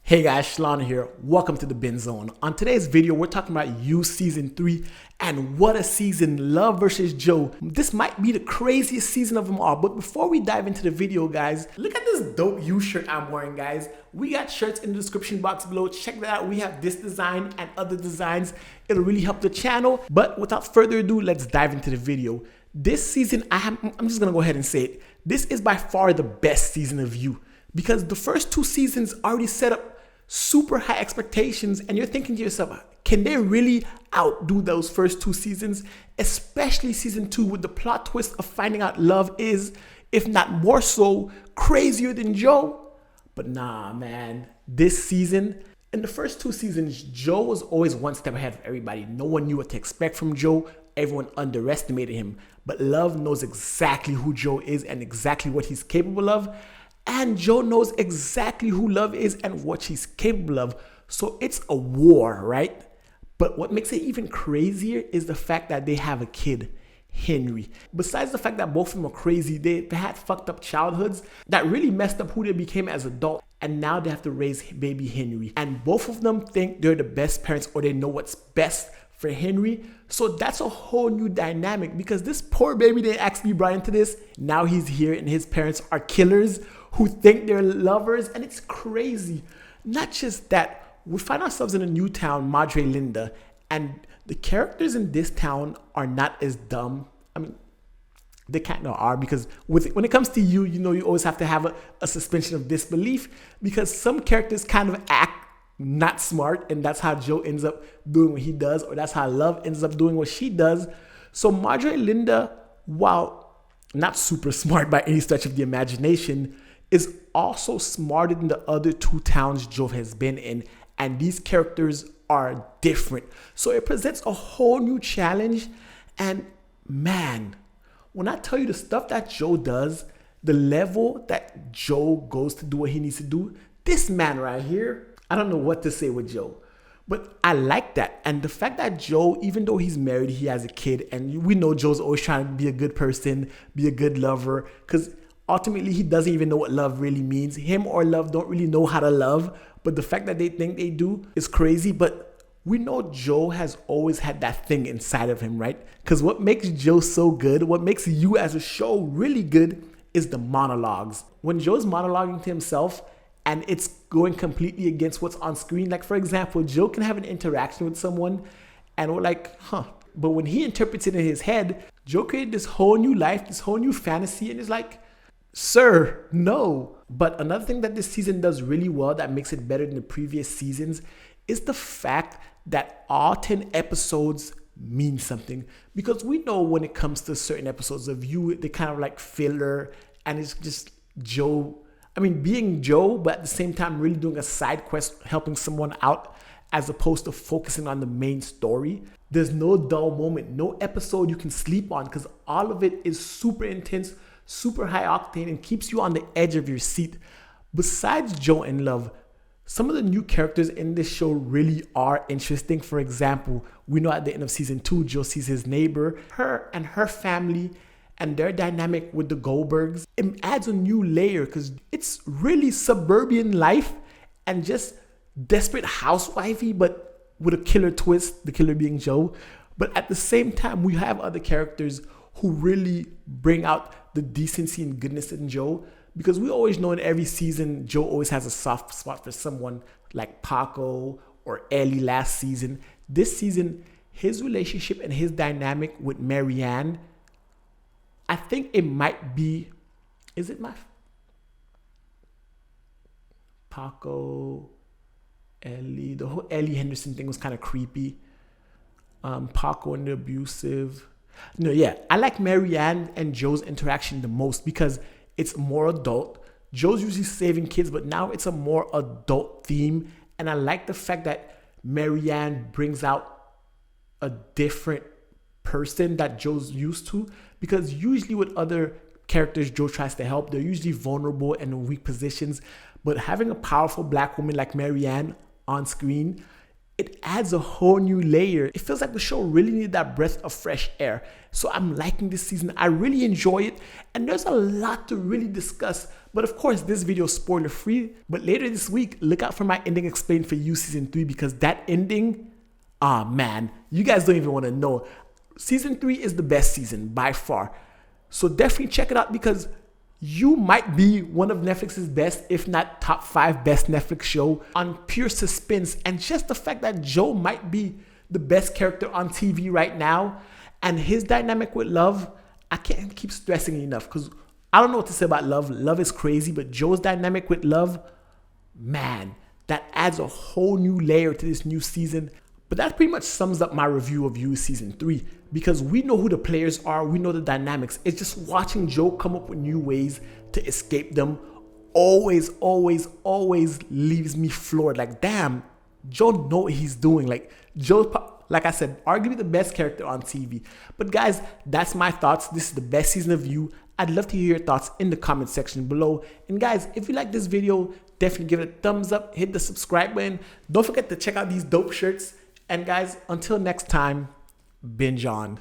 Hey guys, Shalana here. Welcome to the Binge Zone. On today's video, we're talking about You Season 3 and what a season, Love versus Joe. This might be the craziest season of them all, but before we dive into the video, guys, look at this dope You shirt I'm wearing, guys. We got shirts in the description box below. Check that out. We have this design and other designs. It'll really help the channel. But without further ado, let's dive into the video. This season, I'm just gonna go ahead and say it. This is by far the best season of You because the first two seasons already set up super high expectations, and you're thinking to yourself, can they really outdo those first two seasons, especially season 2 with the plot twist of finding out love is, if not more so, crazier than Joe? But nah, man, this season, in the first two seasons, Joe was always one step ahead of everybody. No one knew what to expect from Joe. Everyone underestimated him, but Love knows exactly who Joe is and exactly what he's capable of. And Joe knows exactly who Love is and what she's capable of. So it's a war, right? But what makes it even crazier is the fact that they have a kid, Henry. Besides the fact that both of them are crazy, they had fucked up childhoods that really messed up who they became as adults. And now they have to raise baby Henry. And both of them think they're the best parents, or they know what's best for Henry. So that's a whole new dynamic, because this poor baby they actually brought into this, now he's here and his parents are killers who think they're lovers, and it's crazy. Not just that, we find ourselves in a new town, Madre Linda, and the characters in this town are not as dumb. I mean, they kind of are, because when it comes to you, you always have to have a suspension of disbelief, because some characters kind of act not smart, and that's how Joe ends up doing what he does, or that's how Love ends up doing what she does. So Madre Linda, while not super smart by any stretch of the imagination, is also smarter than the other two towns Joe has been in, and these characters are different. So it presents a whole new challenge, and man, when I tell you the stuff that Joe does, the level that Joe goes to do what he needs to do, this man right here, I don't know what to say with Joe, but I like that. And the fact that Joe, even though he's married, he has a kid, and we know Joe's always trying to be a good person, be a good lover, because ultimately, he doesn't even know what love really means. Him or Love don't really know how to love, but the fact that they think they do is crazy. But we know Joe has always had that thing inside of him, right? Because what makes Joe so good, what makes You as a show really good, is the monologues. When Joe's monologuing to himself and it's going completely against what's on screen, like for example, Joe can have an interaction with someone and we're like, huh. But when he interprets it in his head, Joe created this whole new life, this whole new fantasy, and it's like, sir, no. But another thing that this season does really well that makes it better than the previous seasons is the fact that all 10 episodes mean something. Because we know when it comes to certain episodes of You, they kind of like filler, and it's just Joe, being Joe, but at the same time really doing a side quest, helping someone out, as opposed to focusing on the main story. There's no dull moment, no episode you can sleep on, because all of it is super intense, super high octane, and keeps you on the edge of your seat. Besides Joe and Love, some of the new characters in this show really are interesting. For example, we know at the end of season 2, Joe sees his neighbor, her and her family, and their dynamic with the Goldbergs. It adds a new layer because it's really suburban life and just desperate housewifey, but with a killer twist, the killer being Joe. But at the same time, we have other characters who really bring out the decency and goodness in Joe, because we always know in every season Joe always has a soft spot for someone, like Paco or Ellie last season. This season, his relationship and his dynamic with Marianne, I think it might be, is it my Paco, Ellie? The whole Ellie Henderson thing was kind of creepy. Paco and the abusive. No, yeah, I like Marianne and Joe's interaction the most because it's more adult. Joe's usually saving kids, but now it's a more adult theme. And I like the fact that Marianne brings out a different person that Joe's used to, because usually with other characters Joe tries to help, they're usually vulnerable and in weak positions. But having a powerful black woman like Marianne on screen, it adds a whole new layer. It feels like the show really needed that breath of fresh air. So I'm liking this season. I really enjoy it. And there's a lot to really discuss. But of course, this video is spoiler free. But later this week, look out for my ending explained for You Season 3, because that ending, man, you guys don't even want to know. Season 3 is the best season by far. So definitely check it out, because You might be one of Netflix's best, if not top 5 best Netflix show on pure suspense. And just the fact that Joe might be the best character on TV right now, and his dynamic with Love, I can't keep stressing it enough, because I don't know what to say about Love. Love is crazy, but Joe's dynamic with Love, man, that adds a whole new layer to this new season. But that pretty much sums up my review of You Season 3, because we know who the players are, we know the dynamics. It's just watching Joe come up with new ways to escape them always leaves me floored. Like, damn, Joe know what he's doing. Like, Joe's, like I said, arguably the best character on TV. But guys, that's my thoughts. This is the best season of You. I'd love to hear your thoughts in the comment section below. And guys, if you like this video, definitely give it a thumbs up, hit the subscribe button. Don't forget to check out these dope shirts. And guys, until next time, binge on.